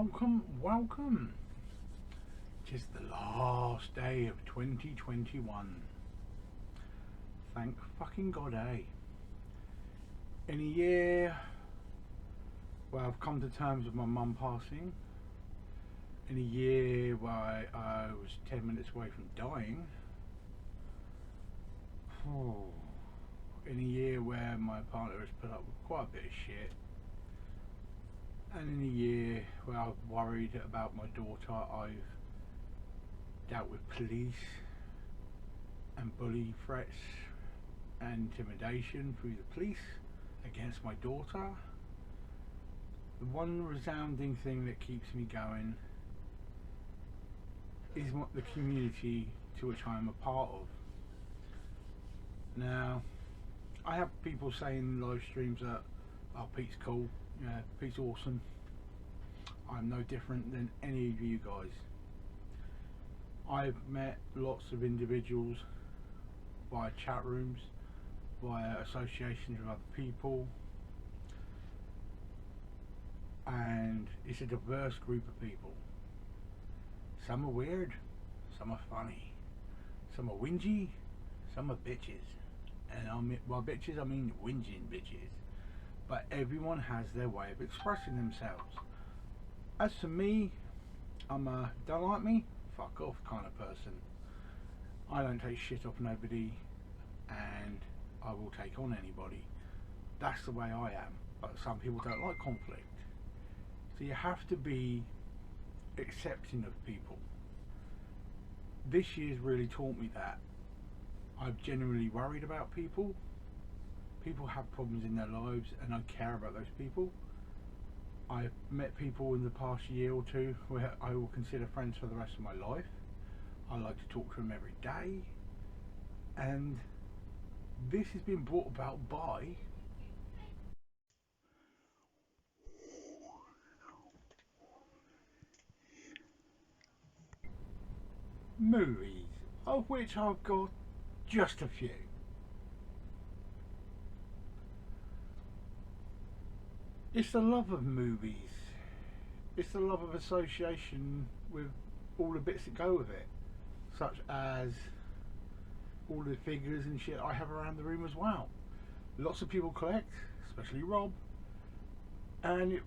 welcome. Tis the last day of 2021. Thank fucking God, eh? In a year where I've come to terms with my mum passing, in a year where I was 10 minutes away from dying, in a year where my partner has put up with quite a bit of shit, and in a year where I've worried about my daughter, I've dealt with police and bully threats and intimidation through the police against my daughter. The one resounding thing that keeps me going is what the community to which I am a part of. Now, I have people saying in live streams that, oh, Pete's cool, yeah, Pete's awesome. I'm no different than any of you guys. I've met lots of individuals via chat rooms, via associations with other people, and it's a diverse group of people. Some are weird, some are funny, some are whingy, some are bitches. And by bitches I mean whinging bitches. But everyone has their way of expressing themselves. As for me, I'm a don't like me, fuck off kind of person. I don't take shit off nobody, and I will take on anybody. That's the way I am. But some people don't like conflict. So you have to be accepting of people. This year's really taught me that. I've genuinely worried about people. People have problems in their lives and I care about those people. I've met people in the past year or two where I will consider friends for the rest of my life. I like to talk to them every day, and this has been brought about by movies, of which I've got just a few. It's the love of movies. It's the love of association with all the bits that go with it, such as all the figures and shit I have around the room as well. Lots of people collect, especially Rob, and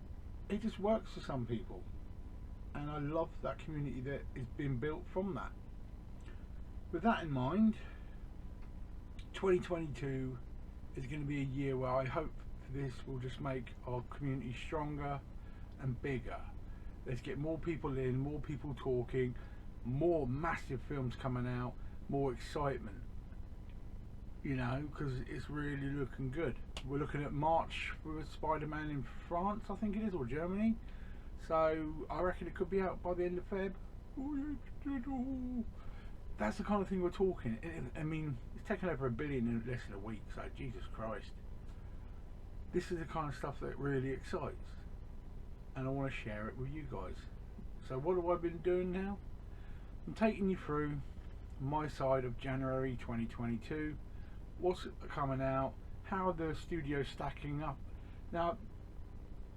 it just works for some people, and I love that community that is being built from that. With that in mind, 2022 is going to be a year where I hope this will just make our community stronger and bigger. Let's get more people in, more people talking, more massive films coming out, more excitement, you know, because it's really looking good. We're looking at March with Spider-Man in France, I think it is, or Germany, so I reckon it could be out by the end of Feb. That's the kind of thing we're talking. I mean, it's taken over $1 billion in less than a week, so Jesus Christ. This is the kind of stuff that really excites, and I want to share it with you guys. So what have I been doing now? I'm taking you through my side of January 2022, what's coming out, how the studio's stacking up. Now,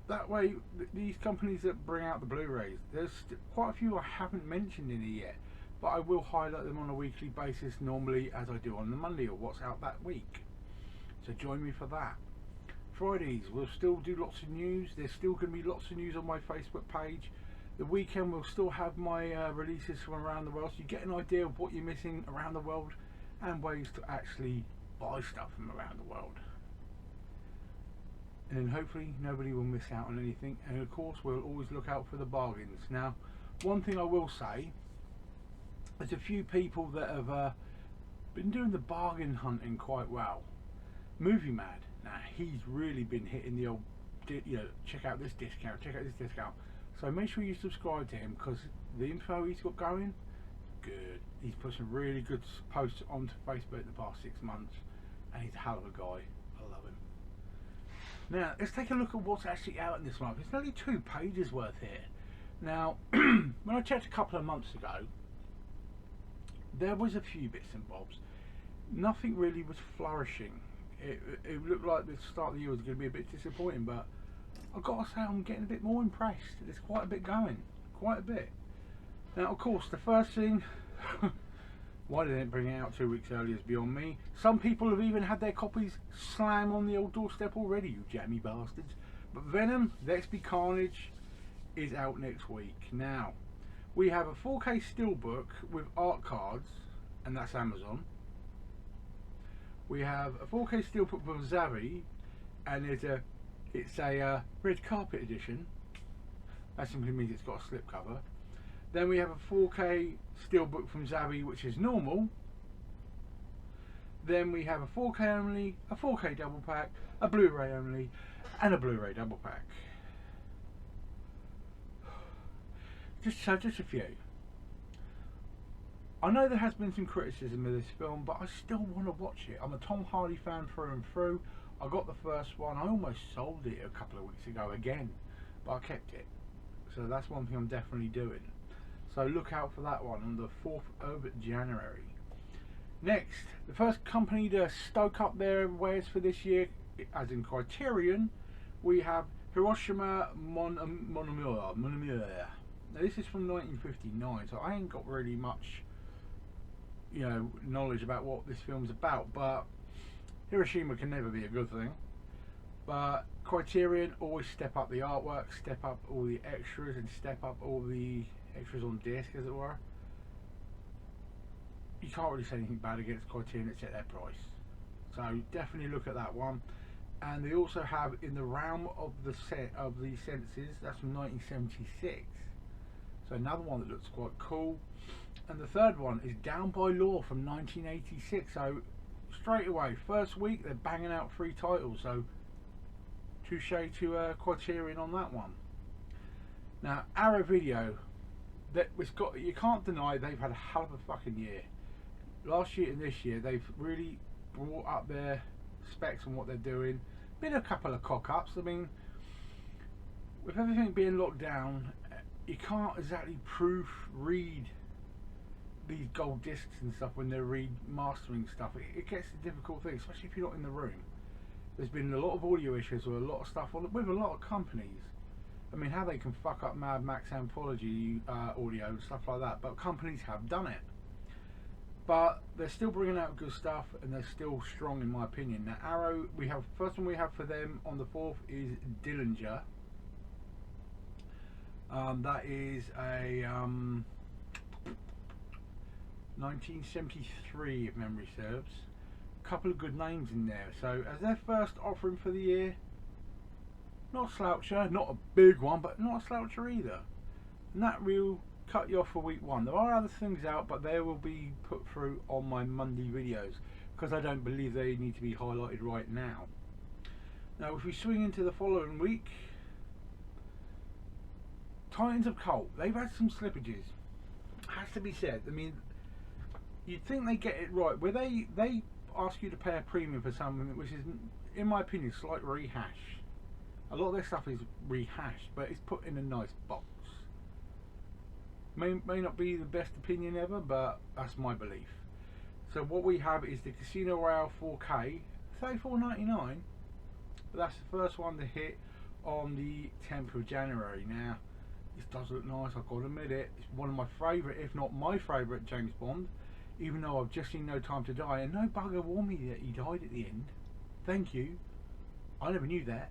that way, these companies that bring out the Blu-rays, there's quite a few I haven't mentioned in here yet, but I will highlight them on a weekly basis, normally as I do on the Monday, or what's out that week. So join me for that. Fridays, we'll still do lots of news. There's still going to be lots of news on my Facebook page. The weekend we'll still have my releases from around the world, so you get an idea of what you're missing around the world and ways to actually buy stuff from around the world. And then hopefully nobody will miss out on anything, and of course we'll always look out for the bargains. Now, one thing I will say, there's a few people that have been doing the bargain hunting quite well. Movie Mad, now he's really been hitting the old, you know, check out this discount, check out this discount. So make sure you subscribe to him, because the info he's got going, good. He's put some really good posts onto Facebook in the past 6 months, and he's a hell of a guy. I love him. Now let's take a look at what's actually out in this month. It's only 2 pages worth here. Now, when I checked a couple of months ago, there was a few bits and bobs. Nothing really was flourishing. It looked like the start of the year was going to be a bit disappointing, but I've got to say I'm getting a bit more impressed. There's quite a bit going, quite a bit. Now, of course, the first thing, why they didn't bring it out 2 weeks earlier is beyond me. Some people have even had their copies slam on the old doorstep already, you jammy bastards. But Venom, Let's Be Carnage is out next week. Now, we have a 4K steelbook with art cards, and that's Amazon. We have a 4K steelbook with Zavi, and it's a red carpet edition. That simply means it's got a slipcover. Then we have a 4K steelbook from Zavi, which is normal. Then we have a 4K only, a 4K double pack, a Blu-ray only, and a Blu-ray double pack. Just a few. I know there has been some criticism of this film, but I still want to watch it. I'm a Tom Hardy fan through and through. I got the first one. I almost sold it a couple of weeks ago again, but I kept it. So that's one thing I'm definitely doing. So look out for that one on the 4th of January. Next, the first company to stoke up their wares for this year, as in Criterion, we have Hiroshima Monomura. Now this is from 1959, so I ain't got really much, knowledge about what this film's about, but Hiroshima can never be a good thing. But Criterion always step up the artwork, step up all the extras, and step up all the extras on disc, as it were. You can't really say anything bad against Criterion except their price. So definitely look at that one. And they also have In the Realm of the Senses, that's from 1976. So another one that looks quite cool. And the third one is Down by Law from 1986. So straight away, first week they're banging out 3 titles. So touche to Criterion on that one. Now Arrow Video, you can't deny they've had a hell of a fucking year. Last year and this year they've really brought up their specs on what they're doing. Been a couple of cock-ups. I mean, with everything being locked down, you can't exactly proofread these gold discs and stuff when they're remastering stuff. It gets a difficult thing, especially if you're not in the room. There's been a lot of audio issues with a lot of stuff with a lot of companies. I mean, how they can fuck up Mad Max Anthology audio and stuff like that, but companies have done it. But they're still bringing out good stuff, and they're still strong in my opinion. Now Arrow, first one we have for them on the 4th is Dillinger. That is a 1973, if memory serves. A couple of good names in there. So as their first offering for the year, not a sloucher, not a big one, but not a sloucher either. And that will cut you off for week 1. There are other things out, but they will be put through on my Monday videos because I don't believe they need to be highlighted right now. Now if we swing into the following week, Titans of Cult, they've had some slippages, has to be said. I mean, you'd think they get it right where they ask you to pay a premium for something which is, in my opinion, slight rehash. A lot of their stuff is rehashed, but it's put in a nice box. May not be the best opinion ever, but that's my belief. So what we have is the Casino Royale 4K, $34.99, but that's the first one to hit on the 10th of January. Now this does look nice, I've got to admit it. It's one of my favourite, if not my favourite, James Bond, even though I've just seen No Time to Die, and no bugger warned me that he died at the end. Thank you, I never knew that.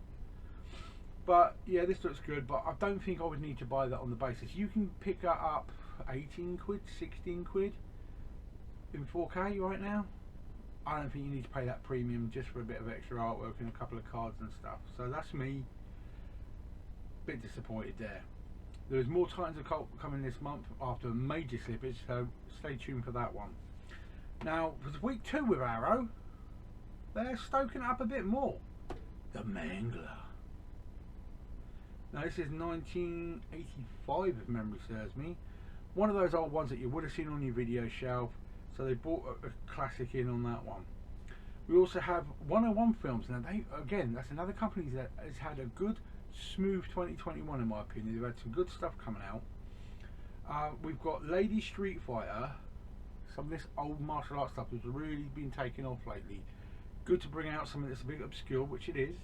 But yeah, this looks good, but I don't think I would need to buy that on the basis. You can pick that up 18 quid, 16 quid in 4K right now. I don't think you need to pay that premium just for a bit of extra artwork and a couple of cards and stuff. So that's me, bit disappointed there. There's more Titans of Cult coming this month after a major slippage, so stay tuned for that one. Now, for week 2 with Arrow, they're stoking it up a bit more. The Mangler. Now this is 1985 if memory serves me. One of those old ones that you would have seen on your video shelf, so they brought a classic in on that one. We also have 101 Films. Now that's another company that has had a good smooth 2021 in my opinion. They've had some good stuff coming out. We've got Lady Street Fighter. Some of this old martial arts stuff has really been taken off lately. Good to bring out something that's a bit obscure, which it is.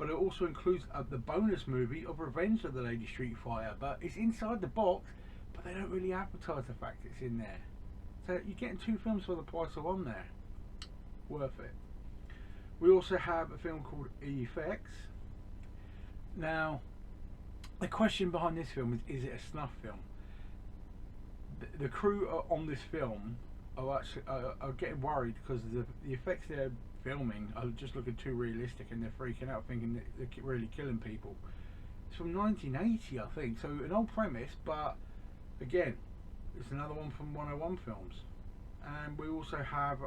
but it also includes the bonus movie of Revenge of the Lady Street Fighter. But it's inside the box, but they don't really advertise the fact it's in there. So you're getting 2 films for the price of one there. Worth it. We also have a film called Effects. Now, the question behind this film is it a snuff film? The crew on this film are actually are getting worried because the effects they're filming are just looking too realistic, and they're freaking out thinking that they're really killing people. It's from 1980, I think, so an old premise, but again, it's another one from 101 Films. And we also have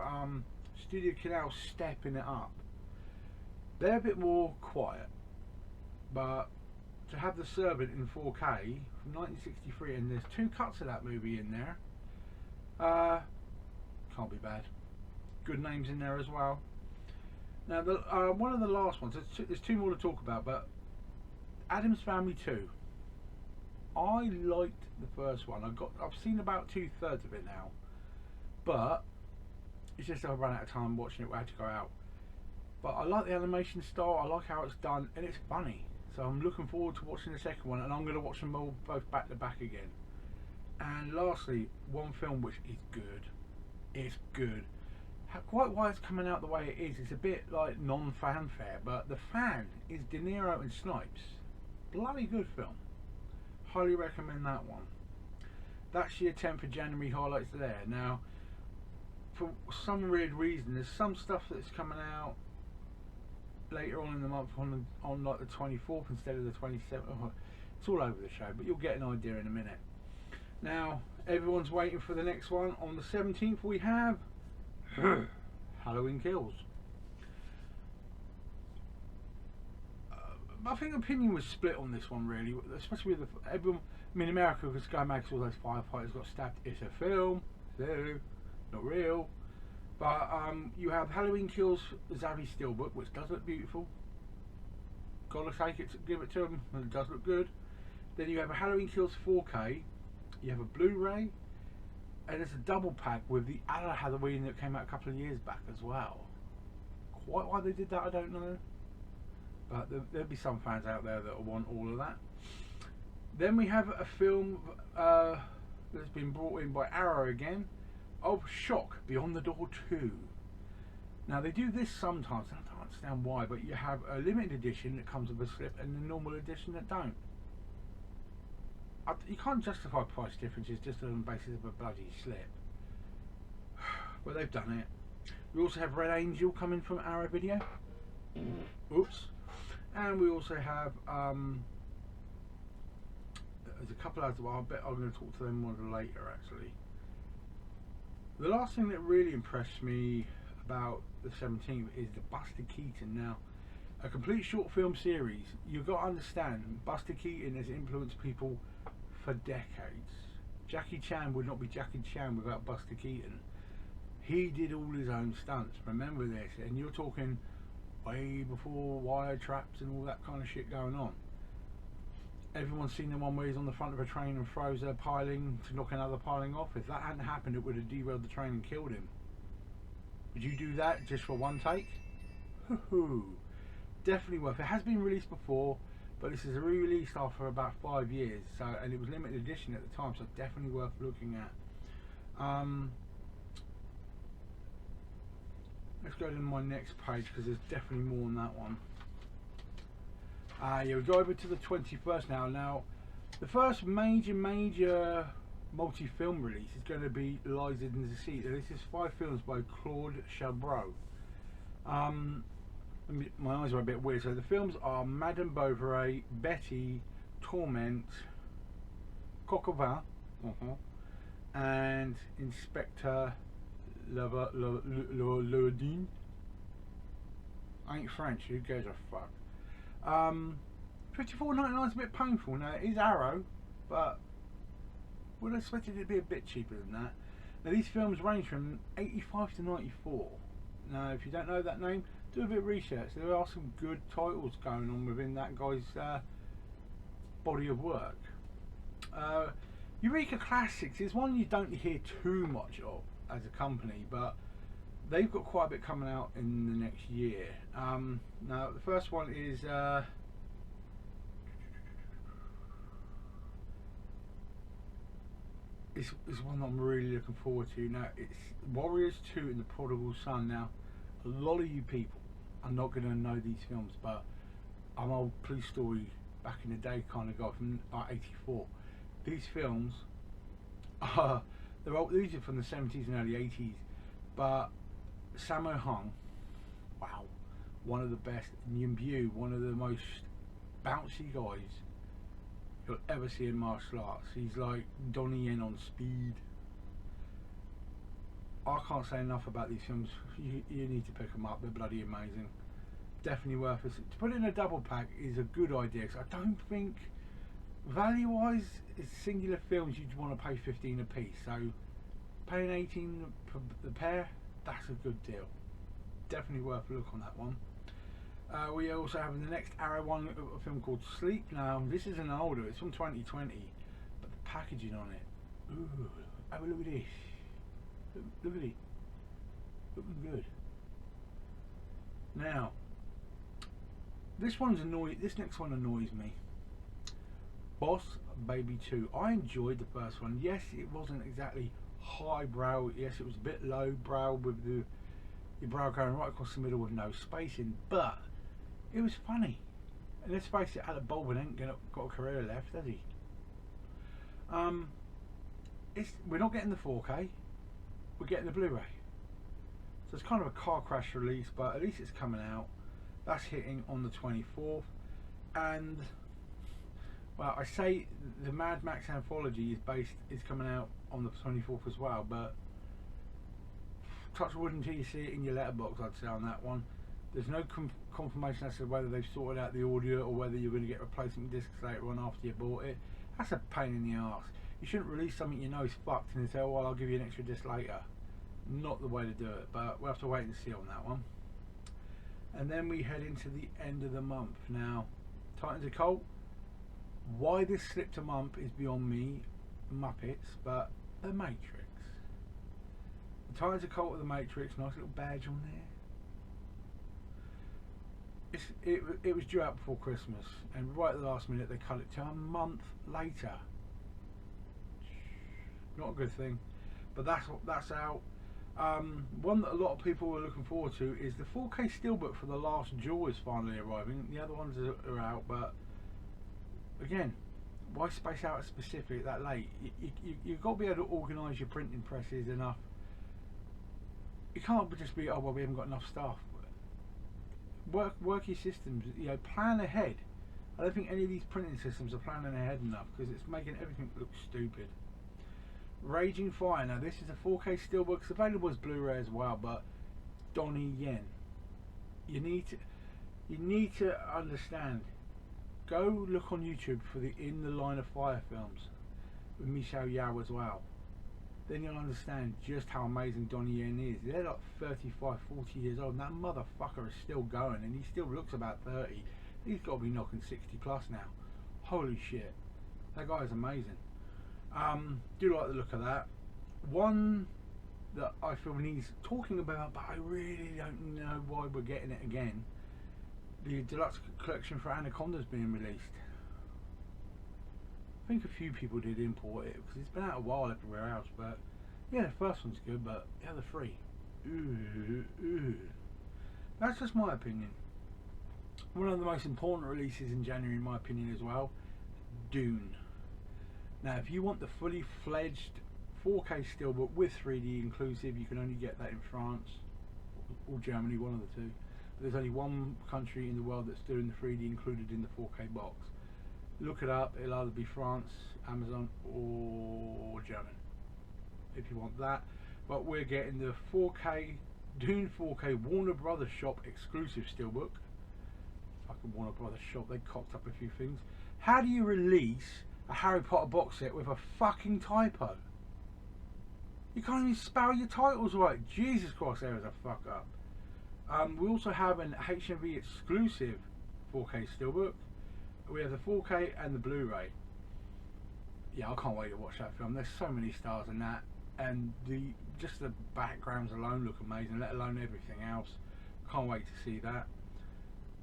Studio Canal stepping it up. They're a bit more quiet, but to have The Servant in 4K from 1963, and there's 2 cuts of that movie in there, can't be bad. Good names in there as well. Now, one of the last ones, there's 2 more to talk about, but Addams Family 2. I liked the first one. I've seen about 2/3 of it now, but it's just I've run out of time watching it. We had to go out. But I like the animation style, I like how it's done, and it's funny. So I'm looking forward to watching the second one, and I'm going to watch them all both back to back again. And lastly, one film which is good. It's good. Quite why it's coming out the way it is, it's a bit like non-fanfare, but the fan is De Niro and Snipes. Bloody good film. Highly recommend that one. That's your 10th of January highlights there. Now, for some weird reason, there's some stuff that's coming out later on in the month on like the 24th instead of the 27th. Oh, it's all over the show, but you'll get an idea in a minute. Now, everyone's waiting for the next one. On the 17th we have Halloween Kills. I think opinion was split on this one, really, especially with everyone. I mean, America, because Sky Max, all those firefighters got stabbed. It's a film, so not real. But you have Halloween Kills, Zavi Steelbook, which does look beautiful. Gotta take it, give it to them, and it does look good. Then you have a Halloween Kills 4K. You have a Blu-ray, and it's a double pack with the other Halloween that came out a couple of years back as well. Quite why they did that, I don't know. But there'll be some fans out there that will want all of that. Then we have a film that's been brought in by Arrow again, of Shock Beyond the Door 2. Now they do this sometimes, and I don't understand why, but you have a limited edition that comes with a slip and a normal edition that don't. You can't justify price differences just on the basis of a bloody slip. Well, they've done it. We also have Red Angel coming from Arrow Video. Oops. And we also have there's a couple others. Well, I bet I'm going to talk to them more later. Actually, the last thing that really impressed me about the 17th is the Buster Keaton. Now, a complete short film series. You've got to understand, Buster Keaton has influenced people for decades. Jackie Chan would not be Jackie Chan without Buster Keaton. He did all his own stunts. Remember this, and you're talking way before wire traps and all that kind of shit going on. Everyone's seen the one where he's on the front of a train and throws a piling to knock another piling off. If that hadn't happened, it would have derailed the train and killed him. Would you do that just for one take? Hoo-hoo. Definitely worth it. It has been released before, but this is a re-release after about 5 years, so, and it was limited edition at the time, so definitely worth looking at. Let's go to my next page because there's definitely more on that one. Yeah, we go over to the 21st now. Now, the first major multi-film release is going to be Lies in the Sea. This is 5 films by Claude Chabrol. My eyes are a bit weird. So the films are Madame Bovary, Betty, Torment, Coq au vin, and Inspector Laudine. I ain't French, who gives a fuck? $54.99 is a bit painful. Now it is Arrow, but would have expected it to be a bit cheaper than that. Now these films range from 85 to 94. Now if you don't know that name, do a bit of research. There are some good titles going on within that guy's body of work. Eureka Classics is one you don't hear too much of as a company, but they've got quite a bit coming out in the next year. Now the first one is it's one I'm really looking forward to. Now it's Warriors 2 and the Prodigal Son. Now a lot of you people are not going to know these films, but I'm an old police story back in the day kind of guy from '84. These films are these are from the '70s and early '80s, but Sammo Hung, wow, one of the best. Yuen Bu, one of the most bouncy guys you'll ever see in martial arts. He's like Donnie Yen on speed. I can't say enough about these films. You need to pick them up. They're bloody amazing. Definitely worth it. To put it in a double pack is a good idea, because I don't think, value wise, it's singular films you'd want to pay 15 a piece. So paying 18 for the pair, that's a good deal. Definitely worth a look on that one. We also have the next Arrow one, a film called Sleep. Now this isn't older, it's from 2020, but the packaging on it, ooh, have a look at this. Look at it, looking good. Now this next one annoys me. Boss Baby 2. I enjoyed the first one. Yes, it wasn't exactly highbrow. Yes, it was a bit lowbrow with your brow going right across the middle with no spacing, but it was funny. And let's face it, Alec Baldwin ain't got a career left, has he? We're not getting the 4K. We're getting the Blu-ray. So it's kind of a car crash release, but at least it's coming out. That's hitting on the 24th, and well, I say the Mad Max anthology is coming out on the 24th as well, but touch wood until you see it in your letterbox, I'd say, on that one. There's no confirmation as to whether they've sorted out the audio or whether you're going to get replacement discs later on after you bought it. That's a pain in the arse. You shouldn't release something you know is fucked and then say, oh well, I'll give you an extra disc later. Not the way to do it, but we'll have to wait and see on that one. And then we head into the end of the month. Now, Titans of Colt, why this slipped a month is beyond me, Muppets, but The Matrix. The Titans of Colt of The Matrix, nice little badge on there. It was due out before Christmas, and right at the last minute they cut it to a month later. Not a good thing, but that's out. One that a lot of people are looking forward to is the 4K steelbook for The Last Duel is finally arriving. The other ones are out, but again, why space out a specific that late? You've got to be able to organise your printing presses enough. You can't just be, oh well, we haven't got enough staff. Work your systems, you know, plan ahead. I don't think any of these printing systems are planning ahead enough, because it's making everything look stupid. Raging Fire. Now this is a 4K steelbook. It's available as Blu-ray as well, but Donnie Yen. You need to understand. Go look on YouTube for the In the Line of Fire films with Michelle Yeoh as well. Then you'll understand just how amazing Donnie Yen is. They're like 35, 40 years old, and that motherfucker is still going, and he still looks about 30. He's got to be knocking 60 plus now. Holy shit, that guy is amazing. Do like the look of that. One that I feel needs talking about, but I really don't know why we're getting it again. The deluxe collection for Anaconda's being released. I think a few people did import it because it's been out a while everywhere else, but yeah, the first one's good, but the other three, ooh. That's just my opinion. One of the most important releases in January, in my opinion, as well, Dune. Now, if you want the fully fledged 4K steelbook with 3D inclusive, you can only get that in France or Germany, one of the two. But there's only one country in the world that's doing the 3D included in the 4K box. Look it up. It'll either be France, Amazon, or German if you want that. But we're getting the 4K Dune 4K Warner Brothers shop exclusive steelbook. Fucking Warner Brothers shop, they cocked up a few things. How do you release a Harry Potter box set with a fucking typo? You can't even spell your titles right. Jesus Christ, there is a fuck up. We also have an HMV exclusive 4K steelbook. We have the 4K and the Blu-ray. Yeah, I can't wait to watch that film. There's so many stars in that. and just the backgrounds alone look amazing, let alone everything else. Can't wait to see that.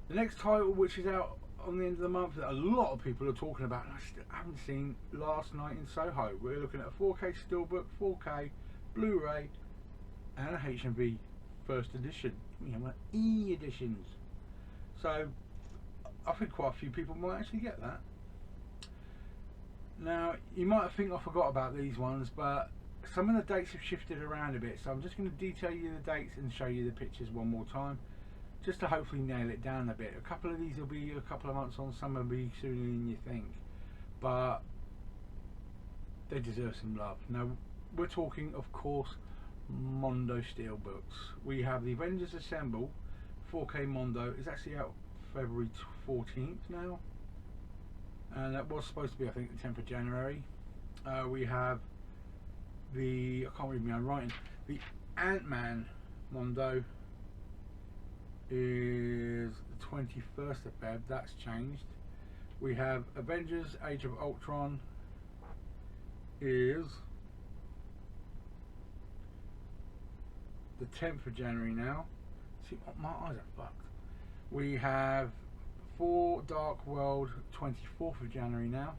The next title, which is out on the end of the month, that a lot of people are talking about, and I still haven't seen, Last Night in Soho. We're looking at a 4K steelbook, 4K Blu-ray, and a HMV first edition. You know, e-editions. So I think quite a few people might actually get that. Now, you might think I forgot about these ones, but some of the dates have shifted around a bit, so I'm just going to detail you the dates and show you the pictures one more time, just to hopefully nail it down a bit. A couple of these will be a couple of months on, some will be sooner than you think, but they deserve some love. Now, we're talking, of course, Mondo Steelbooks. We have the Avengers Assemble 4K Mondo. It's actually out February 14th now, and that was supposed to be, I think, the 10th of January. We have the, I can't read my own writing, the Ant-Man Mondo is the 21st of Feb. That's changed. We have Avengers Age of Ultron is the 10th of January now. See, my eyes are fucked. We have For Dark World 24th of January now.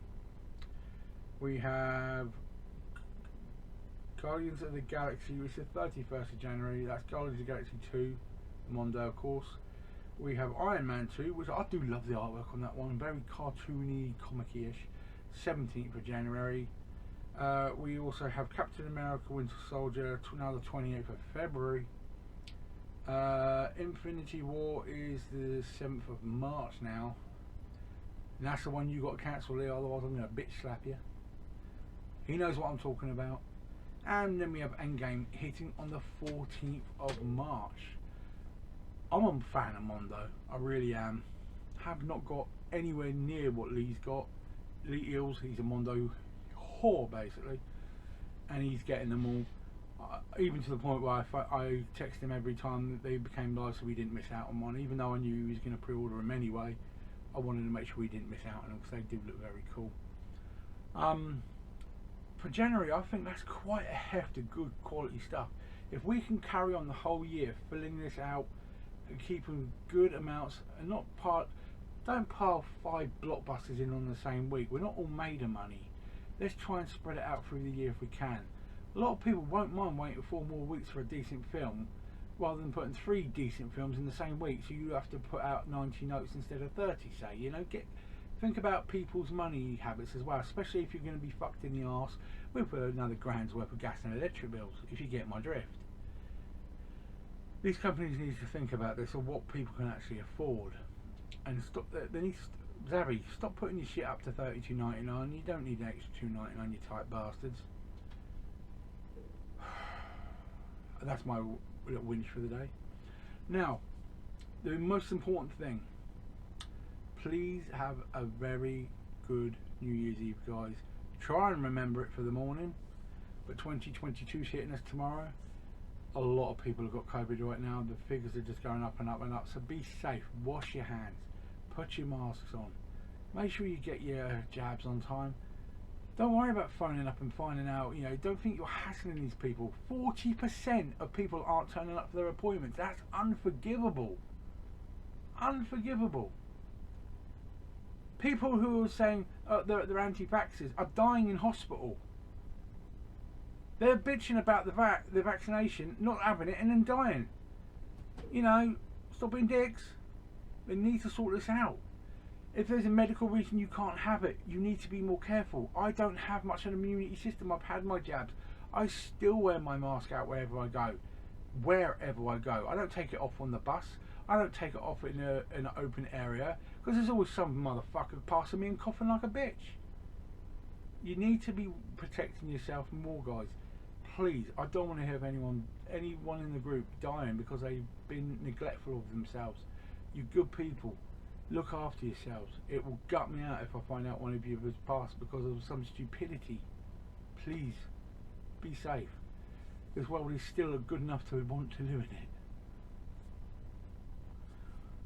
We have Guardians of the Galaxy, which is the 31st of January. That's Guardians of the Galaxy 2, Mondo, of course. We have Iron Man 2, which I do love the artwork on that one, very cartoony, comic-ish. 17th of January. We also have Captain America Winter Soldier, now the 28th of February. Infinity War is the 7th of March now. And that's the one you got to cancel there, otherwise I'm going to bitch slap you. He knows what I'm talking about. And then we have Endgame hitting on the 14th of March. I'm a fan of Mondo, I really am. Have not got anywhere near what Lee's got. Lee Eels, he's a Mondo whore basically, and he's getting them all. Even to the point where I text him every time that they became live so we didn't miss out on one, even though I knew he was going to pre-order them anyway. I wanted to make sure we didn't miss out on them because they do look very cool. For January, I think that's quite a heft of good quality stuff. If we can carry on the whole year filling this out and keeping good amounts, and don't pile 5 blockbusters in on the same week. We're not all made of money. Let's try and spread it out through the year if we can. A lot of people won't mind waiting 4 more weeks for a decent film, rather than putting 3 decent films in the same week, so you have to put out 90 notes instead of 30, say. You know, think about people's money habits as well, especially if you're going to be fucked in the arse with another grand's worth of gas and electric bills, if you get my drift. These companies need to think about this, or what people can actually afford, and stop. They need to, Zavi, stop putting your shit up to $32.99. You don't need an extra $2.99, you tight bastards. That's my little whinge for the day. Now, the most important thing, please have a very good New Year's Eve, guys. Try and remember it for the morning, but 2022 is hitting us tomorrow. A lot of people have got COVID right now. The figures are just going up and up and up, so be safe, wash your hands, put your masks on, make sure you get your jabs on time. Don't worry about phoning up and finding out, you know, don't think you're hassling these people. 40% of people aren't turning up for their appointments. That's unforgivable. Unforgivable. People who are saying they're anti-vaxxers are dying in hospital. They're bitching about the vaccination, not having it, and then dying. You know, stop being dicks. They need to sort this out. If there's a medical reason you can't have it, you need to be more careful. I don't have much of an immunity system. I've had my jabs. I still wear my mask out wherever I go. Wherever I go. I don't take it off on the bus. I don't take it off in an open area, because there's always some motherfucker passing me and coughing like a bitch. You need to be protecting yourself more, guys. Please, I don't want to hear of anyone in the group dying because they've been neglectful of themselves. You good people, look after yourselves. It will gut me out if I find out one of you has passed because of some stupidity. Please, be safe. This world is still good enough to want to live in it.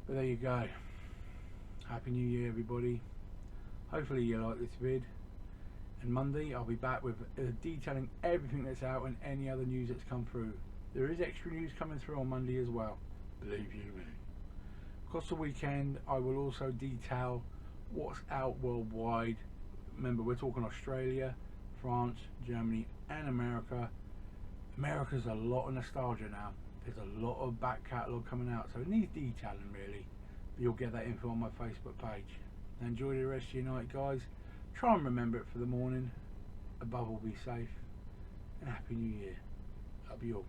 But there you go. Happy New Year, everybody. Hopefully you like this vid. And Monday I'll be back with detailing everything that's out and any other news that's come through. There is extra news coming through on Monday as well, believe you me. Across the weekend I will also detail what's out worldwide. Remember, we're talking Australia, France, Germany and America. America's a lot of nostalgia now. There's a lot of back catalogue coming out, so it needs detailing really. But you'll get that info on my Facebook page. Now enjoy the rest of your night, guys. Try and remember it for the morning. Above all, be safe and Happy New Year. Love you all.